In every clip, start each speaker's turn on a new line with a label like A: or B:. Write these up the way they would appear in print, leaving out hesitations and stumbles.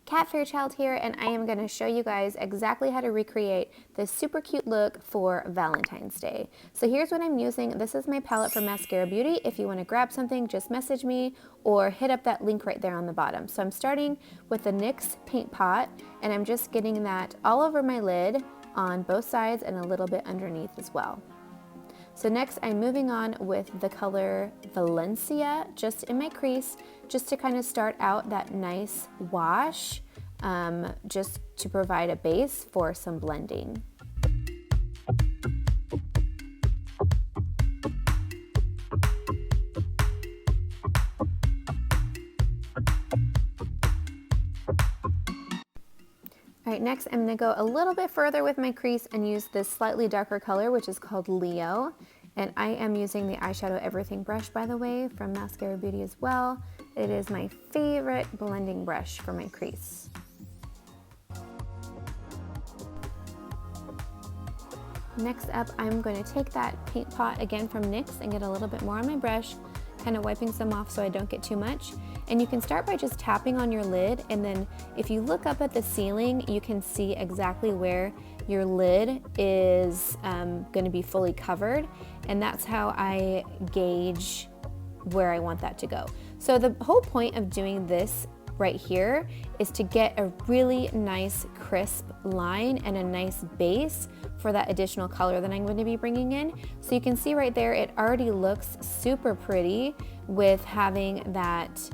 A: Kat Fairchild here, and I am going to show you guys exactly how to recreate this super cute look for Valentine's Day. So here's what I'm using. This is my palette from Mascara Beauty. If you want to grab something, just message me or hit up that link right there on the bottom. So I'm starting with the NYX paint pot, and I'm just getting that all over my lid on both sides and a little bit underneath as well. So next I'm moving on with the color Valencia just in my crease, just to kind of start out that nice wash, just to provide a base for some blending. All right, next I'm gonna go a little bit further with my crease and use this slightly darker color, which is called Leo. And I am using the Eyeshadow Everything brush, by the way, from Mascara Beauty as well. It is my favorite blending brush for my crease. Next up, I'm going to take that paint pot again from NYX and get a little bit more on my brush, kind of wiping some off so I don't get too much. And you can start by just tapping on your lid, and then if you look up at the ceiling, you can see exactly where your lid is going to be fully covered, and that's how I gauge where I want that to go. So the whole point of doing this right here is to get a really nice crisp line and a nice base for that additional color that I'm going to be bringing in. So you can see right there, it already looks super pretty with having that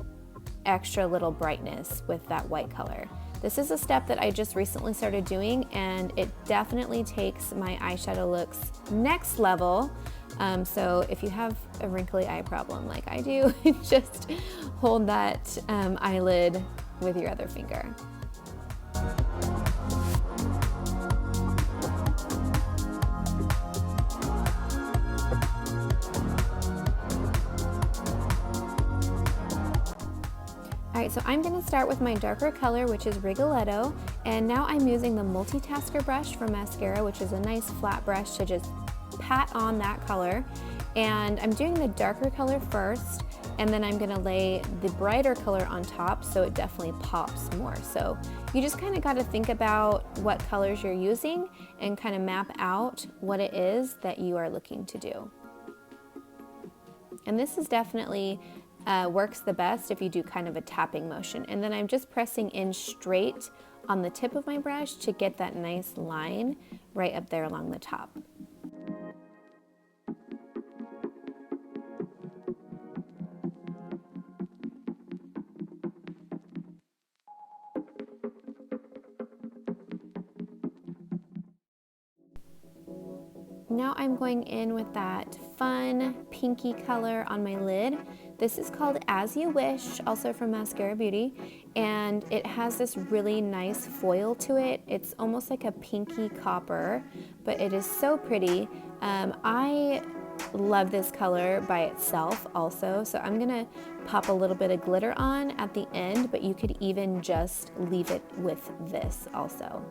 A: extra little brightness with that white color. This is a step that I just recently started doing, and it definitely takes my eyeshadow looks next level. So if you have a wrinkly eye problem like I do, just hold that eyelid with your other finger. Alright, so I'm going to start with my darker color, which is Rigolette, and now I'm using the multitasker brush from Mascara, which is a nice flat brush to just pat on that color. And I'm doing the darker color first, and then I'm going to lay the brighter color on top so it definitely pops more. So you just kind of got to think about what colors you're using and kind of map out what it is that you are looking to do. And this is definitely works the best if you do kind of a tapping motion. And then I'm just pressing in straight on the tip of my brush to get that nice line right up there along the top. Now I'm going in with that fun pinky color on my lid. This is called As You Wish, also from Mascara Beauty, and it has this really nice foil to it. It's almost like a pinky copper, but it is so pretty. I love this color by itself also, so I'm gonna pop a little bit of glitter on at the end, but you could even just leave it with this also.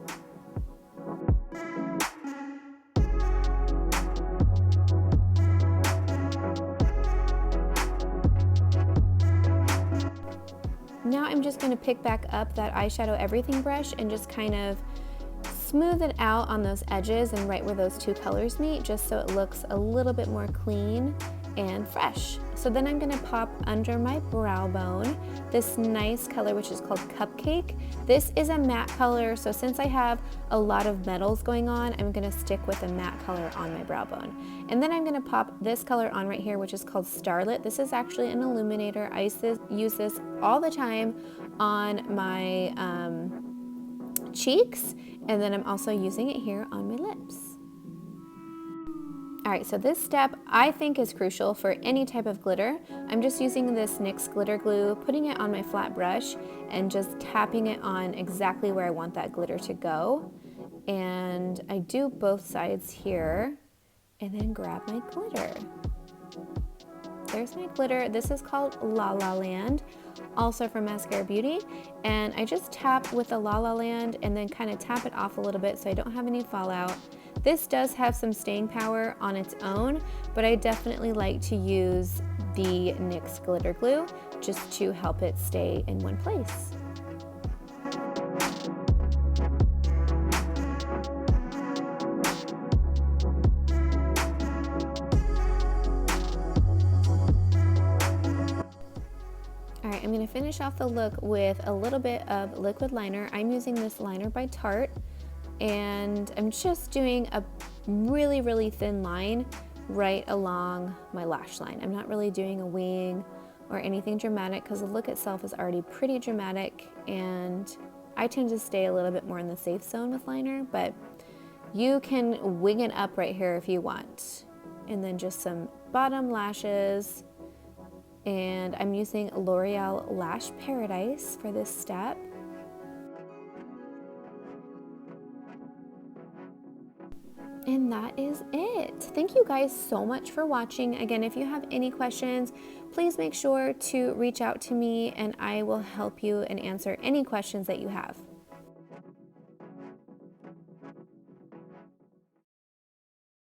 A: Now I'm just going to pick back up that Eyeshadow Everything brush and just kind of smooth it out on those edges and right where those two colors meet, just so it looks a little bit more clean and fresh. So then I'm going to pop under my brow bone this nice color, which is called Cupcake. This is a matte color, so since I have a lot of metals going on, I'm going to stick with a matte color on my brow bone. And then I'm going to pop this color on right here, which is called Starlit. This is actually an illuminator. I use this all the time on my cheeks, and then I'm also using it here on my lips. Alright, so this step I think is crucial for any type of glitter. I'm just using this NYX glitter glue, putting it on my flat brush, and just tapping it on exactly where I want that glitter to go. And I do both sides here, and then grab my glitter. There's my glitter. This is called La La Land, also from Mascara Beauty. And I just tap with the La La Land and then kind of tap it off a little bit so I don't have any fallout. This does have some staying power on its own, but I definitely like to use the NYX glitter glue just to help it stay in one place. I'm going to finish off the look with a little bit of liquid liner. I'm using this liner by Tarte, and I'm just doing a really thin line right along my lash line. I'm not really doing a wing or anything dramatic because the look itself is already pretty dramatic, and I tend to stay a little bit more in the safe zone with liner, but you can wing it up right here if you want. And then just some bottom lashes, and I'm using L'Oreal Lash Paradise for this step. And that is it. Thank you guys so much for watching. Again, if you have any questions, please make sure to reach out to me and I will help you and answer any questions that you have.